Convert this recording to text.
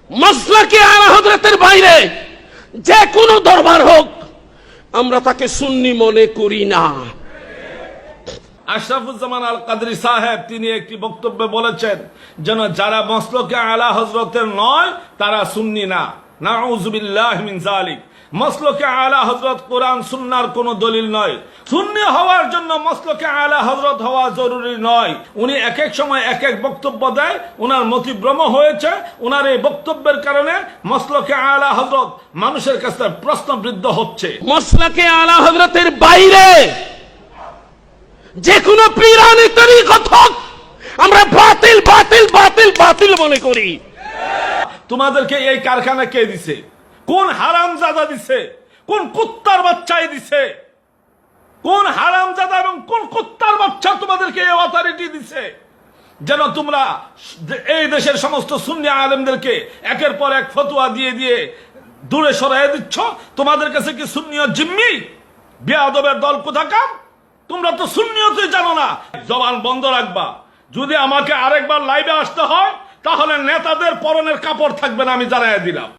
মাসলাকে আলা হযরতের বাইরে যে কোনো দরবার হোক আমরা তাকে সুন্নি মনে করি না। আশরাফুজ্জামান আল কাদরি সাহেব তিনি একটি বক্তব্যে বলেছেন যেন যারা মসলকে আলা হযরতের নয় তারা সুন্নি না। নাউযুবিল্লাহি মিন যালিক। মসলকে আলা হযরত কোরআন সুন্নাহর কোনো দলিল নয়। সুন্নি হওয়ার জন্য মসলকে আলা হযরত হওয়া জরুরি নয়। উনি এক এক সময় এক এক বক্তব্য দেয়, উনার মতিভ্রম হয়েছে, উনার এই বক্তব্যের কারণে মসলকে আলা হযরত মানুষের কাছে প্রশ্নবৃদ্ধ হচ্ছে। মসলকে আলা হযরতের বাইরে যে কোনো পীরানি তরিকত হোক আমরা বাতিল বাতিল বাতিল বাতিল মনে করি। তোমাদেরকে এই কারখানা কে দিছে? কোন হারামজাদা দিছে? কোন কুত্তার বাচ্চাই দিছে? কোন হারামজাদা এবং কোন কুত্তার বাচ্চা তোমাদেরকে এই অথরিটি দিছে যেন তোমরা এই দেশের সমস্ত সুন্নি আলেমদেরকে একের পর এক ফতোয়া দিয়ে দিয়ে দূরে সরাইয়া দিচ্ছ? তোমাদের কাছে কি সুন্নিয়ত জিম্মি? বেয়াদবের দল কোথাকার! তোমরা তো সুন্নিয়তই জানো না। জবান বন্ধ রাখবা। যদি আমাকে আরেকবার লাইভে আসতে হয় তাহলে নেতাদের পরনের কাপড় থাকবে না, আমি জানাইয়া দিলাম।